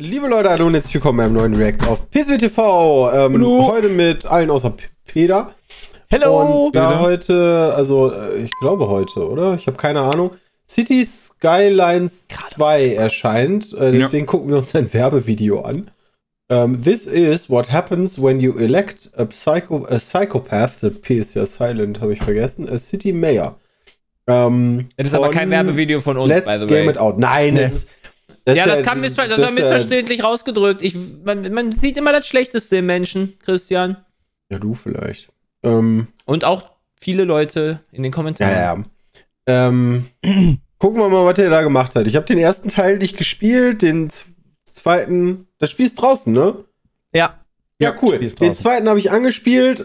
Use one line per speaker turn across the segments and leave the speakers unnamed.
Liebe Leute, hallo und herzlich willkommen beim neuen React auf PSWTV. Heute mit allen außer Peter.
Hello!
Und da heute, ich glaube heute, oder? Ich habe keine Ahnung. City Skylines 2 erscheint. Deswegen gucken wir uns ein Werbevideo an. This is what happens when you elect a Psychopath, the P ist ja silent, habe ich vergessen, a City Mayor.
Das ist aber kein Werbevideo von uns,
Let's
by the
Game
way.
It Out. Nein,
nee.
Das
war missverständlich rausgedrückt. Man sieht immer das Schlechteste im Menschen, Christian.
Ja, du vielleicht.
Und auch viele Leute in den Kommentaren.
Ja. Gucken wir mal, was der da gemacht hat. Ich habe den ersten Teil nicht gespielt, den zweiten. Das Spiel ist draußen, ne?
Ja.
Ja, cool. Den zweiten habe ich angespielt.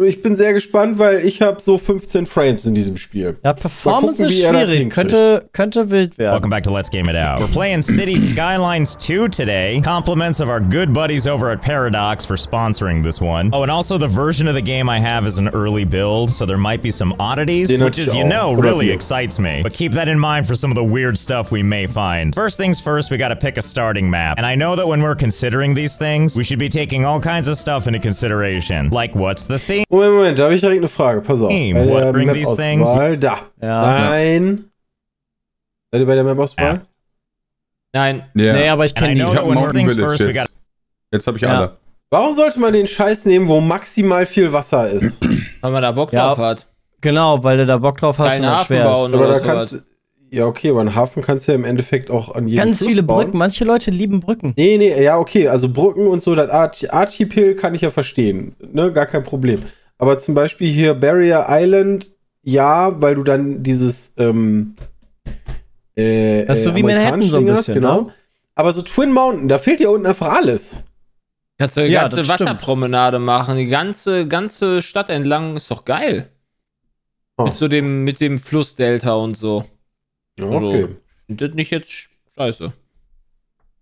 Ich bin sehr gespannt, weil ich habe so 15 Frames in diesem Spiel.
Ja, Performance ist schwierig. Könnte wild werden.
Welcome back to Let's Game It Out. We're playing City Skylines 2 today. Compliments of our good buddies over at Paradox for sponsoring this one. Oh, and also the version of the game I have is an early build, so there might be some oddities, which is, really excites me. But keep that in mind for some of the weird stuff we may find. First things first, we gotta pick a starting map. And I know that when we're considering these things, we should be taking all kinds of stuff into consideration. Like, what's the theme?
Moment, da habe ich direkt eine Frage. Pass auf.
What bring these things?
Da. Ja. Nein. Seid ihr bei der Map-Auswahl?
Ja. Nein.
Yeah. Nee, aber ich kenne die.
Jetzt habe ich alle.
Warum sollte man den Scheiß nehmen, wo maximal viel Wasser ist?
Weil man da Bock drauf hat.
Genau, weil du da Bock drauf hast und das schwer ist.
Aber da kannst ja, okay, aber einen Hafen kannst du ja im Endeffekt auch an jedem
Ganz
Fluss
viele
bauen.
Brücken, manche Leute lieben Brücken.
Nee, ja, okay, also Brücken und so, das Archipel kann ich ja verstehen, ne, gar kein Problem. Aber zum Beispiel hier Barrier Island, ja, weil du dann dieses,
das ist so wie Manhattan so ein bisschen,
genau.
Ne?
Aber so Twin Mountain, da fehlt ja unten einfach alles.
Kannst du eine ganze Wasserpromenade machen, die ganze Stadt entlang, ist doch geil. Oh. Mit dem Flussdelta und so.
Okay.
Also, das nicht jetzt scheiße.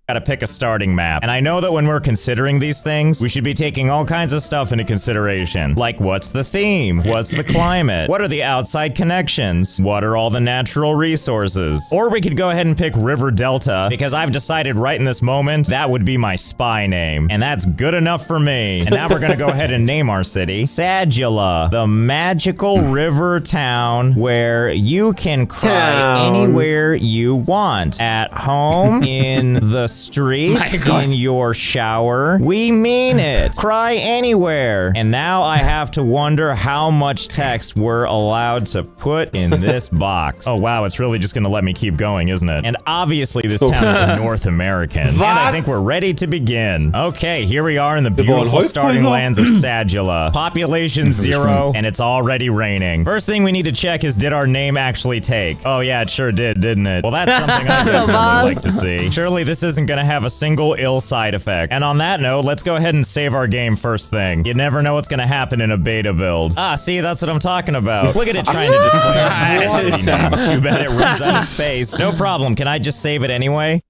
Gotta pick a starting map. And I know that when we're considering these things, we should be taking all kinds of stuff into consideration. Like, what's the theme? What's the climate? What are the outside connections? What are all the natural resources? Or we could go ahead and pick River Delta, because I've decided right in this moment, that would be my spy name. And that's good enough for me. And now we're gonna go ahead and name our city Sagula, the magical river town where you can cry anywhere you want. At home, in the streets, in your shower. We mean it. Cry anywhere. And now I have to wonder how much text we're allowed to put in this box. Oh wow, it's really just gonna let me keep going, isn't it? And obviously this town is North American. And I think we're ready to begin. Okay, here we are in the beautiful starting lands of Sagula. Population 0, and it's already raining. First thing we need to check is, did our name actually take? Oh yeah, it sure did, didn't it? Well, that's something I definitely like to see. Surely this isn't gonna have a single ill side effect. And on that note, let's go ahead and save our game first thing. You never know what's gonna happen in a beta build. Ah, see, that's what I'm talking about. Look at it trying to display our city name. Too bad it runs out of space. No problem, can I just save it anyway?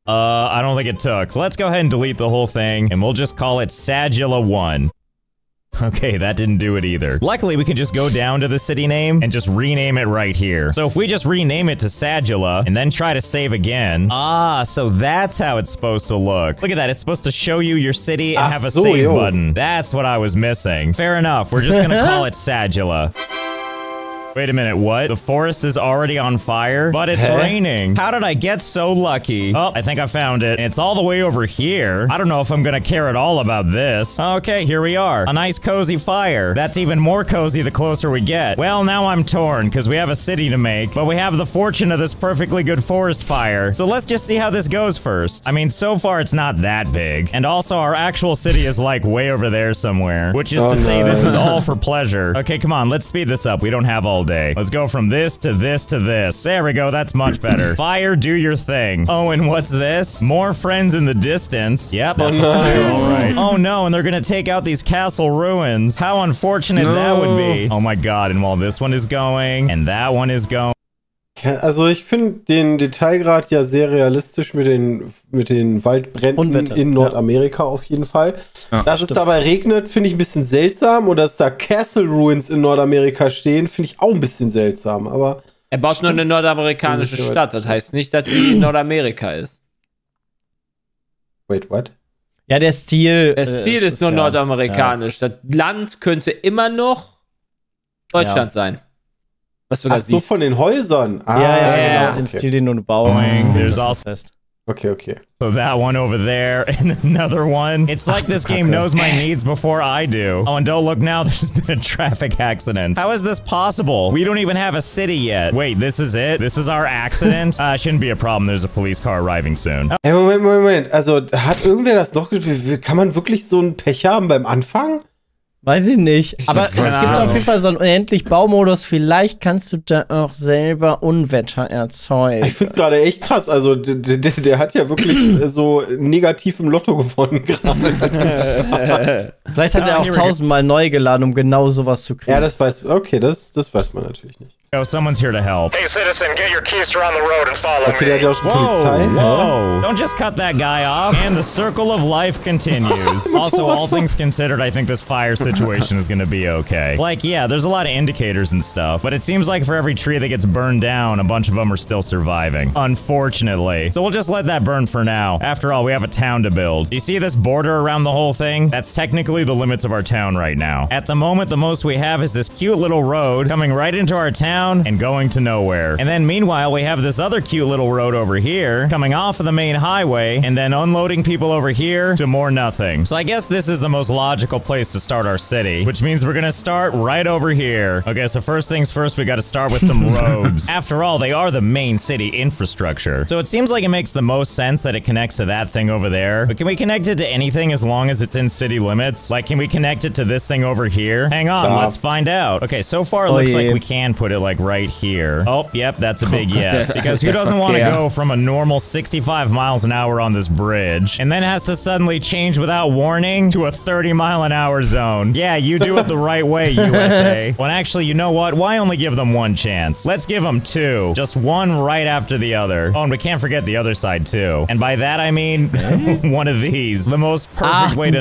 I don't think it took. So let's go ahead and delete the whole thing, and we'll just call it Sagula 1. Okay, that didn't do it either. Luckily, we can just go down to the city name and just rename it right here. So if we just rename it to Sagula and then try to save again. Ah, so that's how it's supposed to look. Look at that, it's supposed to show you your city and have a save button. That's what I was missing. Fair enough, we're just gonna call it Sagula. Wait a minute, what? The forest is already on fire? But it's raining. How did I get so lucky? Oh, I think I found it. It's all the way over here. I don't know if I'm gonna care at all about this. Okay, here we are. A nice cozy fire. That's even more cozy the closer we get. Well, now I'm torn, because we have a city to make, but we have the fortune of this perfectly good forest fire. So let's just see how this goes first. I mean, so far it's not that big. And also, our actual city is like way over there somewhere, which is to say this is all for pleasure. Okay, come on, let's speed this up. We don't have all day. Let's go from this to this to this. There we go, that's much better. Fire, do your thing. Oh, and what's this? More friends in the distance. Yep, that's a fire, all right. Oh no, and they're gonna take out these castle ruins. How unfortunate that would be. Oh my god, and while this one is going, and that one is going.
Also ich finde den Detailgrad ja sehr realistisch mit den Waldbränden in Nordamerika auf jeden Fall. Ja, dass es dabei regnet, finde ich ein bisschen seltsam. Und dass da Castle Ruins in Nordamerika stehen, finde ich auch ein bisschen seltsam. Aber
er baut nur eine nordamerikanische Stadt. Das heißt nicht, dass die in Nordamerika ist.
Wait, what?
Ja, der Stil.
Der Stil ist nur nordamerikanisch. Das Land könnte immer noch Deutschland sein. Was du da siehst.
So von den Häusern.
Genau. Den Stil, den du baust.
There's also
Okay.
So that one over there and another one. It's like this game knows my needs before I do. Oh, and don't look now, there's been a traffic accident. How is this possible? We don't even have a city yet. Wait, this is it? This is our accident? Shouldn't be a problem. There's a police car arriving soon.
Hey, Moment. Also, hat irgendwer das noch gespielt? Kann man wirklich so ein Pech haben beim Anfang?
Weiß ich nicht. Aber es gibt auf jeden Fall so einen unendlich Baumodus. Vielleicht kannst du da auch selber Unwetter erzeugen.
Ich find's gerade echt krass. Also, der hat ja wirklich so negativ im Lotto gewonnen gerade.
Vielleicht hat er auch 1000-mal neu geladen, um genau sowas zu kriegen.
Ja, das weiß man natürlich nicht.
Oh, someone's here to help.
Hey, citizen, get your keys to run the road and follow me.
Der hat ja auch schon Polizei.
Whoa. Don't just cut that guy off. And the circle of life continues. Also, all things considered, I think this fire situation is gonna be okay. Like, yeah, there's a lot of indicators and stuff, but it seems like for every tree that gets burned down, a bunch of them are still surviving. Unfortunately. So we'll just let that burn for now. After all, we have a town to build. You see this border around the whole thing? That's technically the limits of our town right now. At the moment, the most we have is this cute little road coming right into our town and going to nowhere. And then meanwhile, we have this other cute little road over here coming off of the main highway and then unloading people over here to more nothing. So I guess this is the most logical place to start our city, which means we're gonna start right over here. Okay, so first things first, we gotta start with some roads. After all, they are the main city infrastructure. So it seems like it makes the most sense that it connects to that thing over there. But can we connect it to anything as long as it's in city limits? Like, can we connect it to this thing over here? Hang on, let's find out. Okay, so far it looks like we can put it like right here. Oh, yep, that's a big yes. Because who doesn't want to go from a normal 65 miles an hour on this bridge and then has to suddenly change without warning to a 30-mile-an-hour zone? Yeah, you do it the right way, USA. Well, actually, you know what? Why only give them one chance? Let's give them two. Just one right after the other. Oh, and we can't forget the other side, too. And by that, I mean one of these. The most perfect way to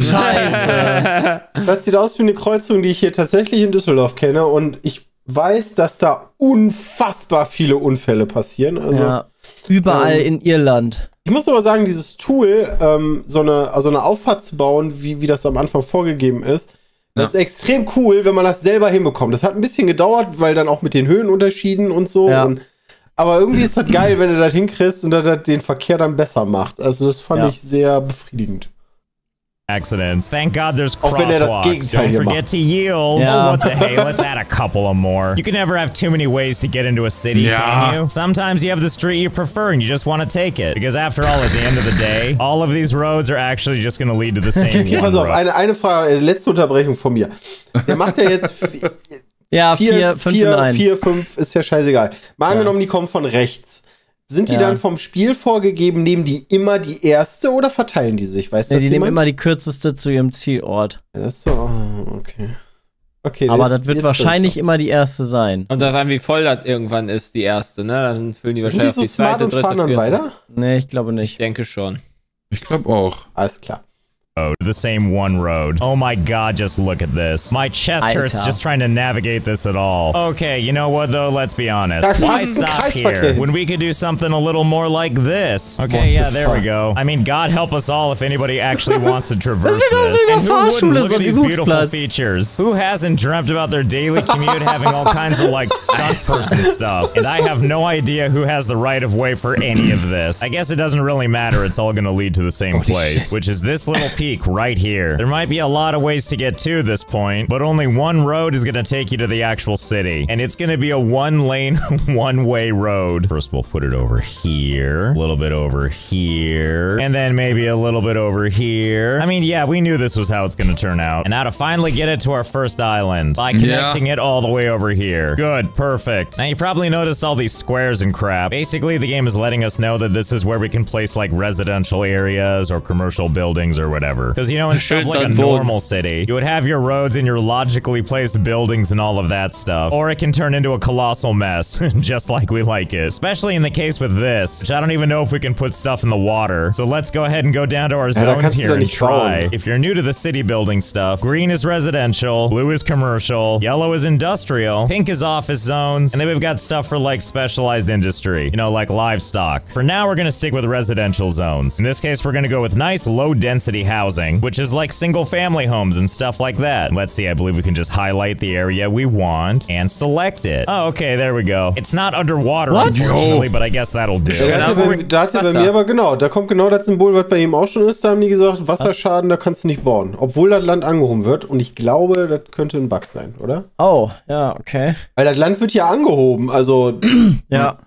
Das sieht aus wie eine Kreuzung, die ich hier tatsächlich in Düsseldorf kenne und ich weiß, dass da unfassbar viele Unfälle passieren. Also,
überall in Irland.
Ich muss aber sagen, dieses Tool, so eine Auffahrt zu bauen, wie das am Anfang vorgegeben ist, das ist extrem cool, wenn man das selber hinbekommt. Das hat ein bisschen gedauert, weil dann auch mit den Höhenunterschieden und so.
Ja.
Aber irgendwie ist das geil, wenn du das hinkriegst und das den Verkehr dann besser macht. Also das fand ich sehr befriedigend.
Accident. Thank God there's
Auch wenn er das
crosswalks.
Gegenteil
Don't
hier
forget
macht.
to yield. Oh, what the hey, let's add a couple of more. You can never have too many ways to get into a city, can you? Sometimes you have the street you prefer and you just want to take it. Because after all, at the end of the day, all of these roads are actually just going to lead to the same
Okay, pass auf, eine Frage, letzte Unterbrechung von mir. Der macht ja jetzt 4, 5 ist ja scheißegal. Mal angenommen, die kommen von rechts. Sind die dann vom Spiel vorgegeben, nehmen die immer die erste oder verteilen die sich? Weiß das
die
jemand?
nehmen immer die kürzeste zu ihrem Zielort.
Das ist so, okay.
Aber das wird wahrscheinlich immer die erste sein.
Und dann, wie voll das irgendwann ist, die erste, ne? Dann füllen die wahrscheinlich auf die zweite, dritte,
fahren dann
vierte.
weiter?
Nee, ich glaube nicht.
Ich denke schon.
Ich glaube auch.
Alles klar.
The same one road. Oh my God, just look at this. My chest hurts just trying to navigate this at all. Okay, you know what though? Let's be honest. Why stop here when we could do something a little more like this? Okay, yeah, there we go. I mean, God help us all if anybody actually wants to traverse this. And who wouldn't look at these beautiful features? Who hasn't dreamt about their daily commute having all kinds of like stunt person stuff? And I have no idea who has the right of way for any of this. I guess it doesn't really matter. It's all gonna lead to the same place, which is this little peak right here. There might be a lot of ways to get to this point, but only one road is going to take you to the actual city. And it's going to be a one-lane, one-way road. First, we'll put it over here, a little bit over here, and then maybe a little bit over here. I mean, yeah, we knew this was how it's going to turn out. And now to finally get it to our first island by connecting it all the way over here. Good, perfect. Now you probably noticed all these squares and crap. Basically, the game is letting us know that this is where we can place like residential areas or commercial buildings or whatever. whatever. Because, you know, in stuff like a normal city, you would have your roads and your logically placed buildings and all of that stuff. Or it can turn into a colossal mess, just like we like it. Especially in the case with this, which I don't even know if we can put stuff in the water. So let's go ahead and go down to our zones here and try. If you're new to the city building stuff, green is residential, blue is commercial, yellow is industrial, pink is office zones, and then we've got stuff for like specialized industry, you know, like livestock. For now, we're gonna stick with residential zones. In this case, we're gonna go with nice low density housing, which is like single family homes and stuff like that. Let's see, I believe we can just highlight the area we want and select it. Oh, okay, there we go. It's not underwater, unfortunately, but I guess that'll do.
Da hat er bei mir aber genau, da kommt genau das Symbol, was bei ihm auch schon ist, da haben die gesagt, Wasserschaden, da kannst du nicht bauen. Obwohl das Land angehoben wird und ich glaube, das könnte ein Bug sein, oder?
Oh, ja, okay.
Weil das Land wird ja angehoben, also...
ja.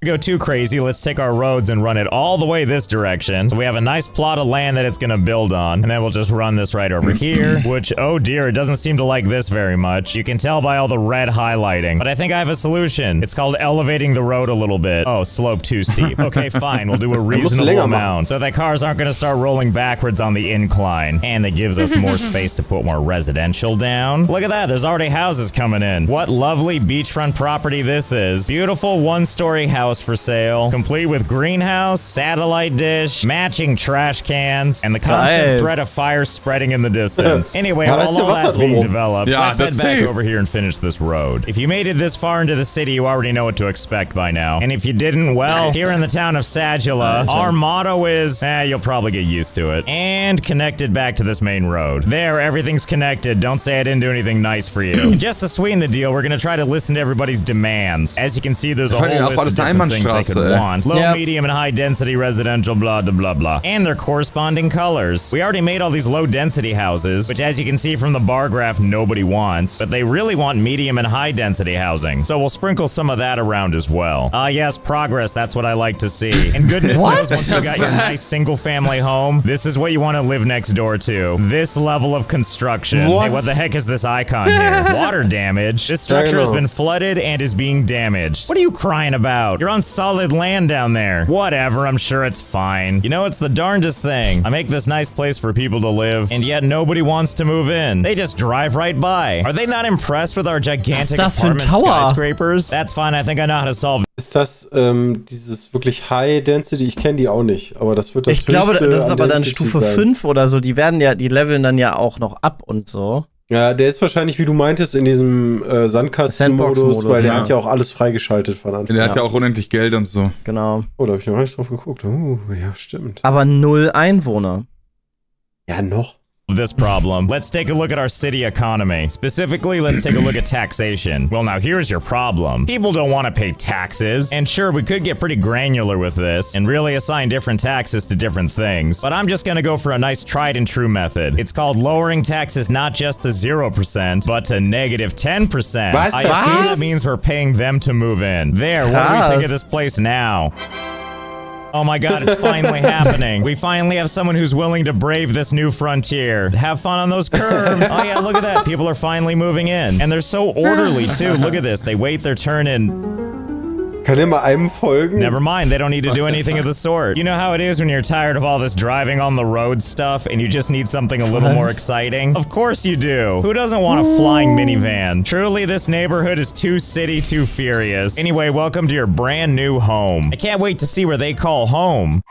Go too crazy, let's take our roads and run it all the way this direction. So we have a nice plot of land that it's gonna build on, and then we'll just run this right over here, which, oh dear, it doesn't seem to like this very much. You can tell by all the red highlighting, but I think I have a solution. It's called elevating the road a little bit. Oh, slope too steep. Okay, fine, we'll do a reasonable amount, so that cars aren't gonna start rolling backwards on the incline, and it gives us more space to put more residential down. Look at that, there's already houses coming in. What lovely beachfront property this is. Beautiful one-story house for sale, complete with greenhouse, satellite dish, matching trash cans, and the constant threat of fire spreading in the distance. Anyway, while all that's being developed, let's head back over here and finish this road. If you made it this far into the city, you already know what to expect by now. And if you didn't, well, here in the town of Sagula, our motto is, you'll probably get used to it. And connected back to this main road. There, everything's connected. Don't say I didn't do anything nice for you. And just to sweeten the deal, we're gonna try to listen to everybody's demands. As you can see, there's a whole list of different things they could want. Low, medium, and high density residential, blah, blah, blah, blah. And their corresponding colors. We already made all these low density houses, which as you can see from the bar graph, nobody wants. But they really want medium and high density housing. So we'll sprinkle some of that around as well. Yes, progress, that's what I like to see. And goodness knows once you got your nice single family home, this is what you want to live next door to. This level of construction. Hey, what the heck is this icon here? Water damage. This structure has been flooded and is being damaged. What are you crying about? You're on solid land down there. Whatever, I'm sure it's fine. You know, it's the darndest thing. I make this nice place for people to live, and yet nobody wants to move in. They just drive right by. Are they not impressed with our gigantic apartment skyscrapers? That's fine, I think I know how to solve it.
Ist das dieses wirklich High Density? Ich kenne die auch nicht, aber das wird das
Ich glaube, das ist aber dann Stufe 5 oder so. Die werden ja, die leveln dann ja auch noch ab und so.
Ja, der ist wahrscheinlich, wie du meintest, in diesem Sandkasten-Modus, weil der hat ja auch alles freigeschaltet von Anfang an.
Der hat ja auch unendlich Geld und so.
Genau.
Oh, da habe ich noch nicht drauf geguckt. Ja, stimmt.
Aber 0 Einwohner.
Ja, noch.
This problem. Let's take a look at our city economy. Specifically, let's take a look at taxation. Well, now here's your problem. People don't want to pay taxes. And sure, we could get pretty granular with this and really assign different taxes to different things. But I'm just gonna go for a nice tried and true method. It's called lowering taxes not just to 0%, but to negative 10%. I assume that means we're paying them to move in. There, what do we think of this place now? Oh my god, it's finally happening. We finally have someone who's willing to brave this new frontier. Have fun on those curves. Oh yeah, look at that. People are finally moving in. And they're so orderly too. Look at this. They wait their turn and...
Kann er mal einem folgen?
Never mind, they don't need to do anything of the sort. You know how it is when you're tired of all this driving on the road stuff and you just need something a little more exciting? Of course you do. Who doesn't want a flying minivan? Truly, this neighborhood is too city, too furious. Anyway, welcome to your brand new home. I can't wait to see where they call home.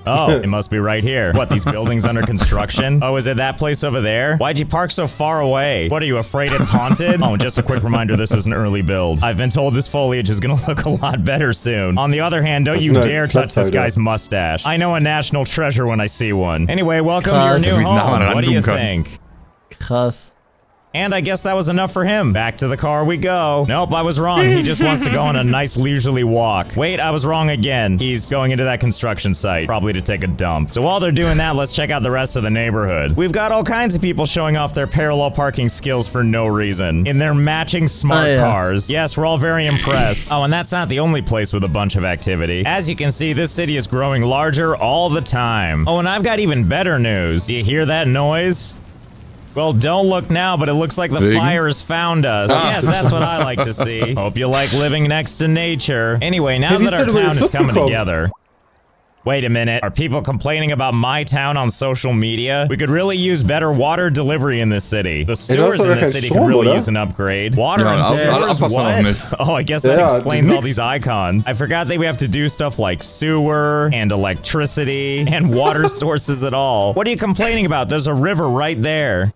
Oh, it must be right here. What, these buildings under construction? Oh, is it that place over there? Why'd you park so far away? What, are you afraid it's haunted? Oh, just a quick reminder, this is an early build. I've been told this foliage is gonna look a lot better soon. On the other hand, don't you dare touch this guy's mustache. I know a national treasure when I see one. Anyway, welcome to your new home. What do you think?
Krass.
And I guess that was enough for him. Back to the car we go. Nope, I was wrong. He just wants to go on a nice leisurely walk. Wait, I was wrong again. He's going into that construction site, probably to take a dump. So while they're doing that, let's check out the rest of the neighborhood. We've got all kinds of people showing off their parallel parking skills for no reason. In their matching smart cars. Yes, we're all very impressed. Oh, and that's not the only place with a bunch of activity. As you can see, this city is growing larger all the time. Oh, and I've got even better news. Do you hear that noise? Well, don't look now, but it looks like the fire has found us. Yes, that's what I like to see. Hope you like living next to nature. Anyway, now that our town is coming together... Wait a minute, are people complaining about my town on social media? We could really use better water delivery in this city. The sewers in this city could really use an upgrade. Water and sewers, what? Oh, I guess that explains all these icons. I forgot that we have to do stuff like sewer and electricity and water sources at all. What are you complaining about? There's a river right there.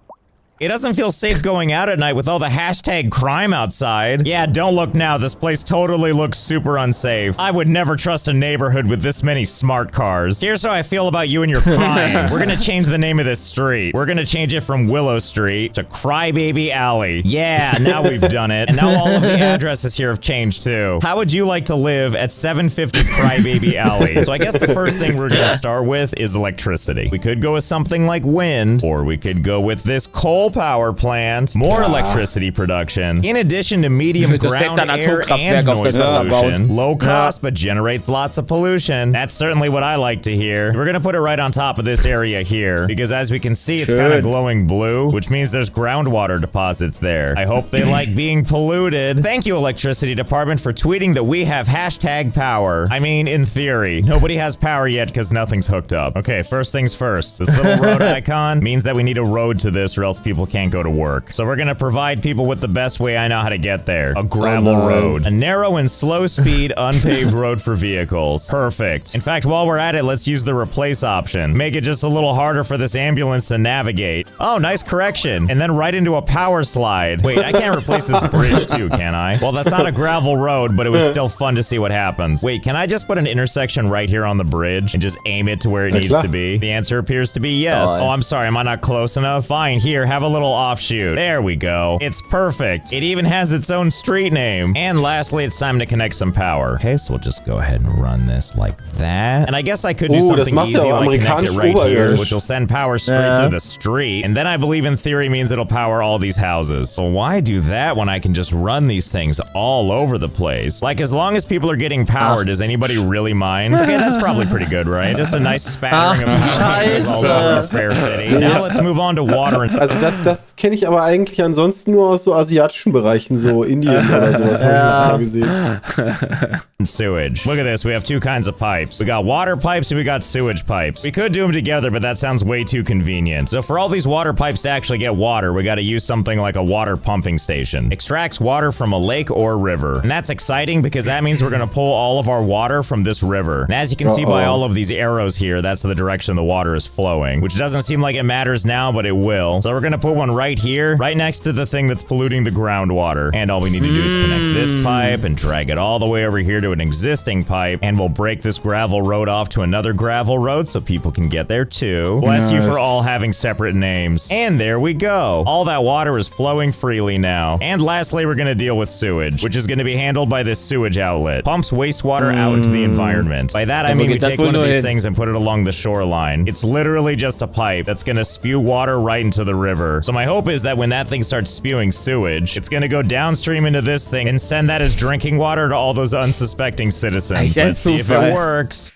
It doesn't feel safe going out at night with all the hashtag crime outside. Yeah, don't look now. This place totally looks super unsafe. I would never trust a neighborhood with this many smart cars. Here's how I feel about you and your crime. We're gonna change the name of this street. We're gonna change it from Willow Street to Crybaby Alley. Yeah, now we've done it. And now all of the addresses here have changed too. How would you like to live at 750 Crybaby Alley? So I guess the first thing we're gonna start with is electricity. We could go with something like wind, or we could go with this coal power plant, more electricity production, in addition to medium ground air and noise pollution. Low cost, but generates lots of pollution. That's certainly what I like to hear. We're gonna put it right on top of this area here, because as we can see, it's kind of glowing blue, which means there's groundwater deposits there. I hope they like being polluted. Thank you, electricity department, for tweeting that we have hashtag power. I mean, in theory. Nobody has power yet because nothing's hooked up. Okay, first things first. This little road icon means that we need a road to this or else people can't go to work. So we're gonna provide people with the best way I know how to get there. A gravel road. A narrow and slow speed, unpaved road for vehicles. Perfect. In fact, while we're at it, let's use the replace option. Make it just a little harder for this ambulance to navigate. Oh, nice correction. And then right into a power slide. Wait, I can't replace this bridge too, can I? Well, that's not a gravel road, but it was still fun to see what happens. Wait, can I just put an intersection right here on the bridge and just aim it to where it needs to be? The answer appears to be yes. Oh, I'm sorry, am I not close enough? Fine, here, have a little offshoot. There we go. It's perfect. It even has its own street name. And lastly, it's time to connect some power. Okay, so we'll just go ahead and run this like that. And I guess I could do something easy like connect it right here, which will send power straight through the street. And then I believe in theory means it'll power all these houses. So why do that when I can just run these things all over the place? Like, as long as people are getting power, does anybody really mind? Okay, that's probably pretty good, right? Just a nice spattering of power all over a fair city. Now let's move on to water.
Also das kenne ich aber eigentlich ansonsten nur aus so asiatischen Bereichen, so Indien oder sowas, habe ich mal gesehen.
Sewage. Look at this, we have two kinds of pipes. We got water pipes and we got sewage pipes. We could do them together, but that sounds way too convenient. So for all these water pipes to actually get water, we gotta use something like a water pumping station. Extracts water from a lake or river. And that's exciting because that means we're gonna pull all of our water from this river. And as you can see by all of these arrows here, that's the direction the water is flowing, which doesn't seem like it matters now, but it will. So we're gonna put one right here, right next to the thing that's polluting the groundwater. And all we need to do is connect this pipe and drag it all the way over here to an existing pipe, and we'll break this gravel road off to another gravel road so people can get there too. Bless you for all having separate names. And there we go. All that water is flowing freely now. And lastly, we're gonna deal with sewage, which is gonna be handled by this sewage outlet. Pumps wastewater out into the environment. By that, I mean we take one of these things and put it along the shoreline. It's literally just a pipe that's gonna spew water right into the river. So my hope is that when that thing starts spewing sewage, it's gonna go downstream into this thing and send that as drinking water to all those unsuspecting citizens. Let's see if it works.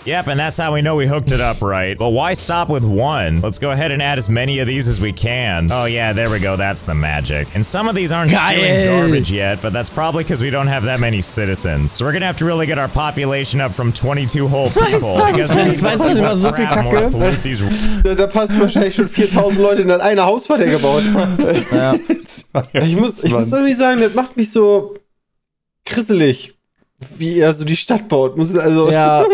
Yep, and that's how we know we hooked it up right. But why stop with one? Let's go ahead and add as many of these as we can. Oh yeah, there we go, that's the magic. And some of these aren't spewing garbage yet, but that's probably because we don't have that many citizens. So we're gonna have to really get our population up from 22 whole people.
Da passen wahrscheinlich schon 4000 Leute in eine Hausfahrt, der gebaut hat. Ja. Ich muss irgendwie sagen, das macht mich so krisselig, wie er so die Stadt baut.
Ja.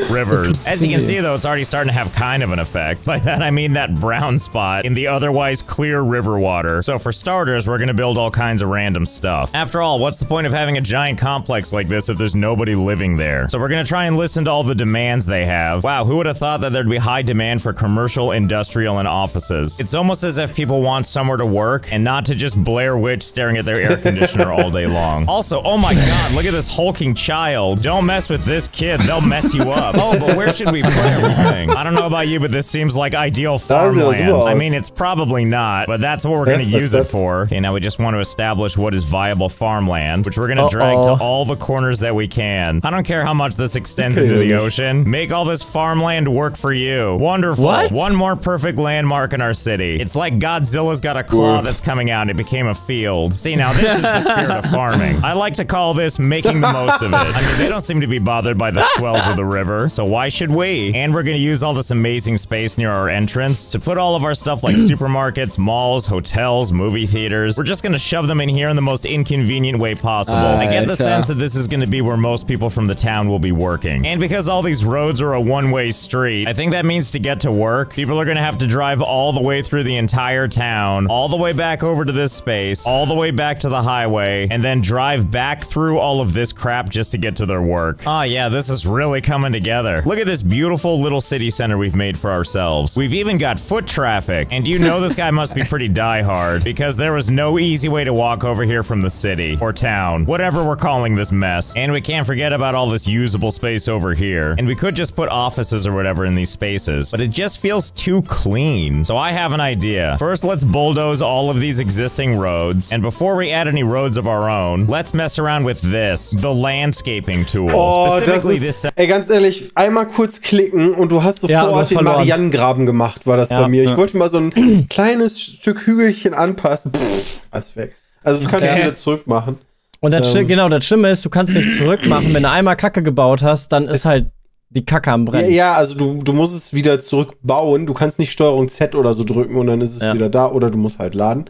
Rivers. As you can see, though, it's already starting to have kind of an effect. By that, I mean that brown spot in the otherwise clear river water. So for starters, we're gonna build all kinds of random stuff. After all, what's the point of having a giant complex like this if there's nobody living there? So we're gonna try and listen to all the demands they have. Wow, who would have thought that there'd be high demand for commercial, industrial, and offices? It's almost as if people want somewhere to work and not to just Blair Witch staring at their air conditioner all day long. Also, oh my god, look at this hulking child. Don't mess with this kid, they'll mess you up. up. Oh, but where should we put everything? I don't know about you, but this seems like ideal farmland. I mean, it's probably not, but that's what we're going to use it for. Okay, now we just want to establish what is viable farmland, which we're going to drag to all the corners that we can. I don't care how much this extends into the ocean. Make all this farmland work for you. Wonderful. What? One more perfect landmark in our city. It's like Godzilla's got a claw that's coming out and it became a field. See, now this is the spirit of farming. I like to call this making the most of it. I mean, they don't seem to be bothered by the swells of the river, so why should we? And we're going to use all this amazing space near our entrance to put all of our stuff like supermarkets, malls, hotels, movie theaters. We're just going to shove them in here in the most inconvenient way possible. I get the sense that this is going to be where most people from the town will be working. And because all these roads are a one-way street, I think that means to get to work, people are going to have to drive all the way through the entire town, all the way back over to this space, all the way back to the highway, and then drive back through all of this crap just to get to their work. Oh yeah, this is really coming together. Look at this beautiful little city center we've made for ourselves. We've even got foot traffic, and you know this guy must be pretty diehard, because there was no easy way to walk over here from the city, or town, whatever we're calling this mess. And we can't forget about all this usable space over here. And we could just put offices or whatever in these spaces, but it just feels too clean. So I have an idea. First, let's bulldoze all of these existing roads, and before we add any roads of our own, let's mess around with this, the landscaping tool. Specifically this.
Ey, ganz ehrlich, einmal kurz klicken und du hast sofort den Marianengraben gemacht, war das bei mir. Ich wollte mal so ein kleines Stück Hügelchen anpassen. Pff, alles weg. Also das kann ich wieder zurückmachen.
Und das genau, das Schlimme ist, du kannst nicht zurückmachen. Wenn du einmal Kacke gebaut hast, dann ist halt die Kacke am Brennen.
Ja, also du musst es wieder zurückbauen. Du kannst nicht Steuerung Z oder so drücken und dann ist es wieder da oder du musst halt laden.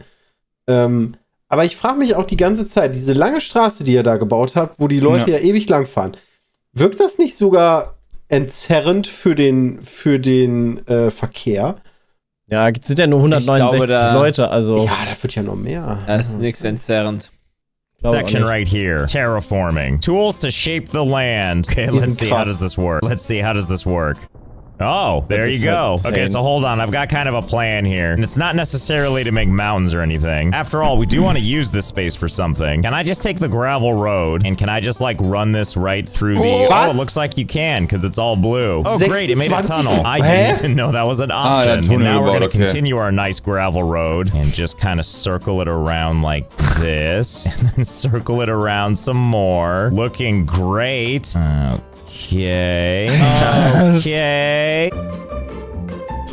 Aber ich frage mich auch die ganze Zeit, diese lange Straße, die ihr da gebaut habt, wo die Leute ja ewig lang fahren, wirkt das nicht sogar entzerrend für den Verkehr?
Ja, es sind ja nur 169 Leute, also.
Ja, da wird ja noch mehr.
Das ist nichts entzerrend.
Section right here. Terraforming. Tools to shape the land. Okay, let's see, how does this work? Oh, there you go. Okay, so hold on. I've got kind of a plan here. And it's not necessarily to make mountains or anything. After all, we do want to use this space for something. Can I just take the gravel road and can I just like run this right through the... Oh, it looks like you can because it's all blue. Oh, great. It made a tunnel. I didn't even know that was an option. And now we're going to continue our nice gravel road and just kind of circle it around like this. And then circle it around some more. Looking great. Okay. Okay.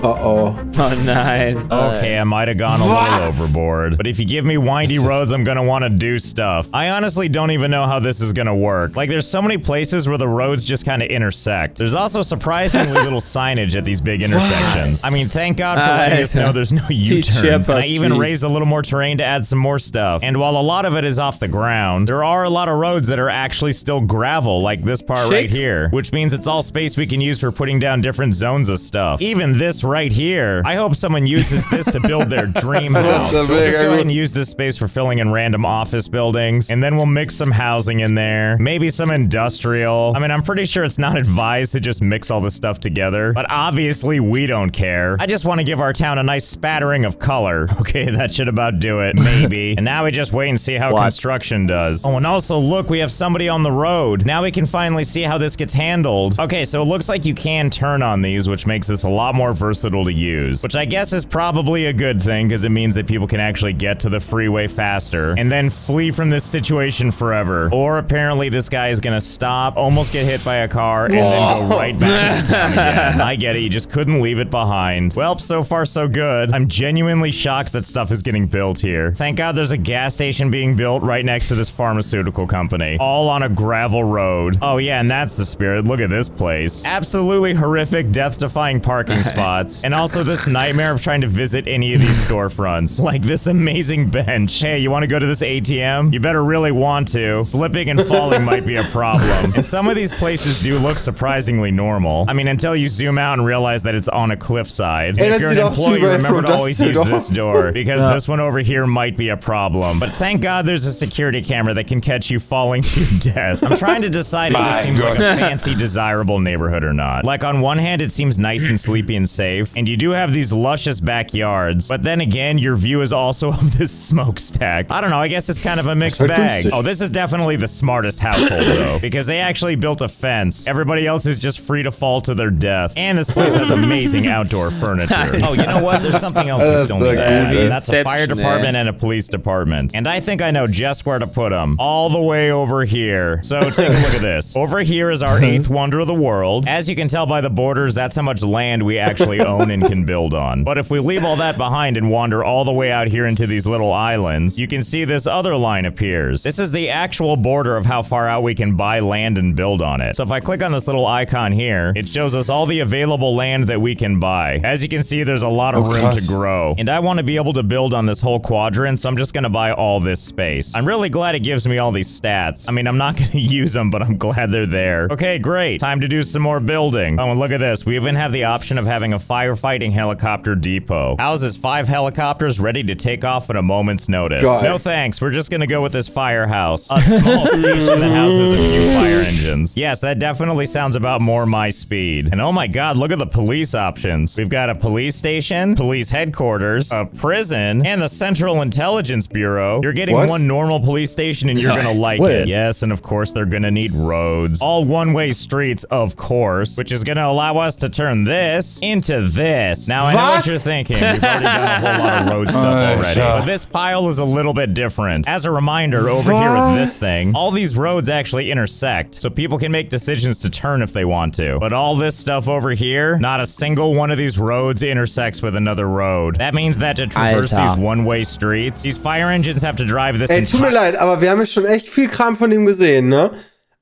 Uh-oh.
Oh, nein.
Okay, I might have gone a little overboard. But if you give me windy roads, I'm gonna want to do stuff. I honestly don't even know how this is gonna work. Like, there's so many places where the roads just kind of intersect. There's also surprisingly little signage at these big intersections. I mean, thank God for letting us know there's no U-turns. And I even raised a little more terrain to add some more stuff. And while a lot of it is off the ground, there are a lot of roads that are actually still gravel, like this part right here. Which means it's all space we can use for putting down different zones of stuff. Even this right here. I hope someone uses this to build their dream house. So we'll just go ahead and use this space for filling in random office buildings, and then we'll mix some housing in there, maybe some industrial. I mean, I'm pretty sure it's not advised to just mix all this stuff together, but obviously we don't care. I just want to give our town a nice spattering of color. Okay, that should about do it, maybe. And now we just wait and see how construction does. Oh, and also look, we have somebody on the road. Now we can finally see how this gets handled. Okay, so it looks like you can turn on these, which makes this a lot more versatile to use, which I guess is probably a good thing because it means that people can actually get to the freeway faster and then flee from this situation forever. Or apparently this guy is gonna stop, almost get hit by a car, and then go right back into town again. I get it, you just couldn't leave it behind. Well, so far so good. I'm genuinely shocked that stuff is getting built here. Thank God there's a gas station being built right next to this pharmaceutical company, all on a gravel road. Oh yeah, and that's the spirit. Look at this place. Absolutely horrific, death-defying parking spots. And also this nightmare of trying to visit any of these storefronts. Like this amazing bench. Hey, you want to go to this ATM? You better really want to. Slipping and falling might be a problem. And some of these places do look surprisingly normal. I mean, until you zoom out and realize that it's on a cliffside. And if you're an employee, remember to always use this door, because this one over here might be a problem. But thank God there's a security camera that can catch you falling to your death. I'm trying to decide if this seems like a fancy, desirable neighborhood or not. Like on one hand, it seems nice and sleepy and safe. safe, and you do have these luscious backyards, but then again, your view is also of this smokestack. I don't know, I guess it's kind of a mixed bag. Oh, this is definitely the smartest household, though, because they actually built a fence. Everybody else is just free to fall to their death. And this place has amazing outdoor furniture. Oh, you know what? There's something else we still need to add. That's a fire department and a police department. And I think I know just where to put them. All the way over here. So take a look at this. Over here is our 8th wonder of the world. As you can tell by the borders, that's how much land we actually own and can build on. But if we leave all that behind and wander all the way out here into these little islands, you can see this other line appears. This is the actual border of how far out we can buy land and build on it. So if I click on this little icon here, it shows us all the available land that we can buy. As you can see, there's a lot of room to grow. And I want to be able to build on this whole quadrant, so I'm just going to buy all this space. I'm really glad it gives me all these stats. I mean, I'm not going to use them, but I'm glad they're there. Okay, great. Time to do some more building. Oh, and look at this. We even have the option of having a firefighting helicopter depot. Houses 5 helicopters ready to take off at a moment's notice. No thanks. We're just going to go with this firehouse. A small station that houses a few fire engines. Yes, that definitely sounds about more my speed. And oh my god, look at the police options. We've got a police station, police headquarters, a prison, and the Central Intelligence Bureau. You're getting one normal police station and you're gonna like it. Yes, and of course they're gonna need roads. All one-way streets, of course, which is gonna allow us to turn this into this. Now I know what you're thinking. We've already done a whole lot of road stuff already. But this pile is a little bit different. As a reminder, over here with this thing, all these roads actually intersect, so people can make decisions to turn if they want to. But all this stuff over here, not a single one of these roads intersects with another road. That means that to traverse these one-way streets, these fire engines have to drive this
tut mir leid, aber wir haben ja schon echt viel Kram von dem gesehen, ne?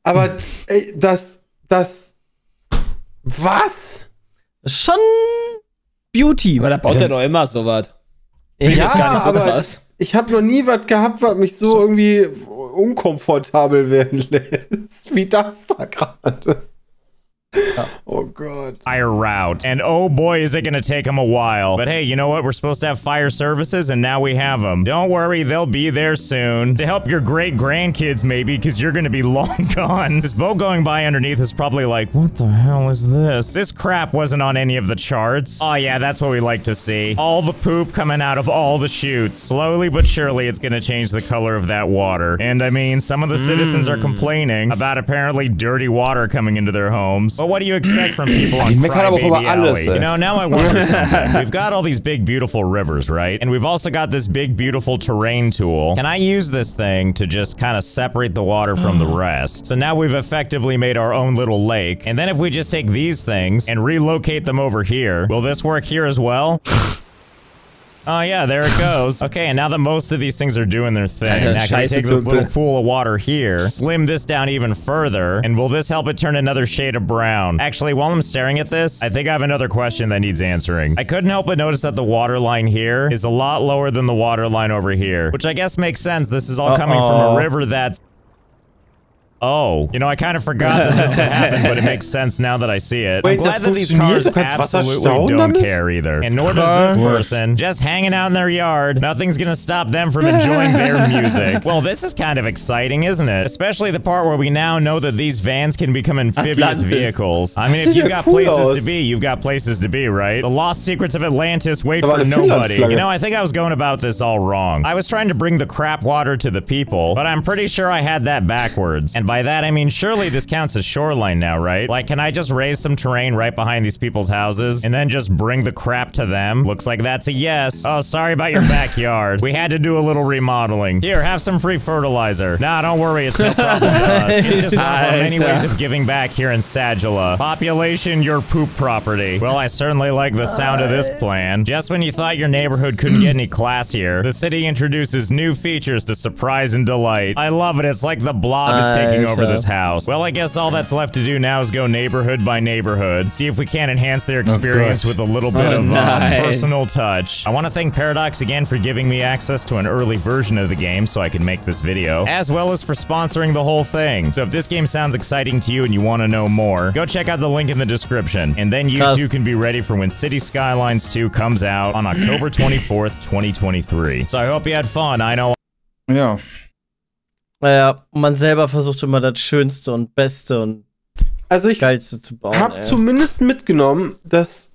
Aber was?
Schon Beauty.
Aber da baut er doch immer sowas.
Ja, aber ich habe noch nie was gehabt, was mich so irgendwie unkomfortabel werden lässt, wie das da gerade. Oh god.
Fire route. And oh boy, is it gonna take them a while. But hey, you know what? We're supposed to have fire services, and now we have them. Don't worry, they'll be there soon. To help your great-grandkids, maybe, because you're gonna be long gone. This boat going by underneath is probably like, what the hell is this? This crap wasn't on any of the charts. Oh yeah, that's what we like to see. All the poop coming out of all the chutes. Slowly but surely, it's gonna change the color of that water. And I mean, some of the citizens are complaining about apparently dirty water coming into their homes. But what do you expect from people on Crybaby Alley? You know, now I wonder something. We've got all these big, beautiful rivers, right? And we've also got this big, beautiful terrain tool. Can I use this thing to just kind of separate the water from the rest? So now we've effectively made our own little lake. And then if we just take these things and relocate them over here, will this work here as well? Oh yeah, there it goes. Okay, and now that most of these things are doing their thing, now can I take this little pool of water here, slim this down even further, and will this help it turn another shade of brown? Actually, while I'm staring at this, I think I have another question that needs answering. I couldn't help but notice that the water line here is a lot lower than the water line over here, which I guess makes sense. This is all coming from a river that's... Oh, you know, I kind of forgot that this would happen, but it makes sense now that I see it.
Wait,
I'm glad that these cars absolutely don't care either. And nor does this person. Just hanging out in their yard. Nothing's gonna stop them from enjoying their music. Well, this is kind of exciting, isn't it? Especially the part where we now know that these vans can become amphibious vehicles. I mean, if you've got places to be, you've got places to be, right? The lost secrets of Atlantis wait for nobody. You know, I think I was going about this all wrong. I was trying to bring the crap water to the people, but I'm pretty sure I had that backwards. And by that, I mean, surely this counts as shoreline now, right? Like, can I just raise some terrain right behind these people's houses and then just bring the crap to them? Looks like that's a yes. Oh, sorry about your backyard. We had to do a little remodeling. Here, have some free fertilizer. Nah, don't worry, it's no problem to us. It's just one of many ways of giving back here in Sagila. Population, your poop property. Well, I certainly like the sound of this plan. Just when you thought your neighborhood couldn't get any classier, the city introduces new features to surprise and delight. I love it. It's like the Blob is taking over this house. Well, I guess all that's left to do now is go neighborhood by neighborhood, see if we can't enhance their experience with a little bit of personal touch. I want to thank Paradox again for giving me access to an early version of the game so I can make this video, as well as for sponsoring the whole thing. So if this game sounds exciting to you and you want to know more, go check out the link in the description, and then you too can be ready for when City Skylines 2 comes out on October 24th, 2023. So I hope you had fun. I know.
Ja.
Naja, man selber versucht immer das Schönste und Beste und
Geilste
zu bauen.
Ich habe zumindest mitgenommen, dass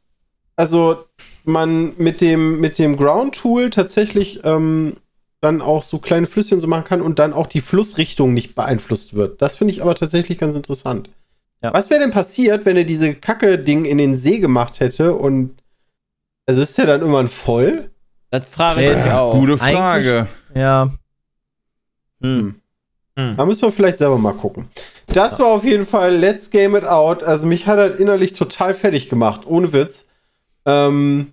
also man mit dem Ground-Tool tatsächlich dann auch so kleine Flüsschen so machen kann und dann auch die Flussrichtung nicht beeinflusst wird. Das finde ich aber tatsächlich ganz interessant. Ja. Was wäre denn passiert, wenn er diese Kacke-Ding in den See gemacht hätte und also ist der dann irgendwann voll?
Das frage ich auch.
Gute Frage.
Eigentlich, ja.
Da müssen wir vielleicht selber mal gucken. Das war auf jeden Fall Let's Game It Out. Also mich hat halt innerlich total fertig gemacht. Ohne Witz. Von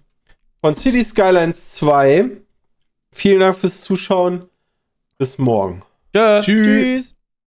Cities Skylines 2. Vielen Dank fürs Zuschauen. Bis morgen.
Tschüss.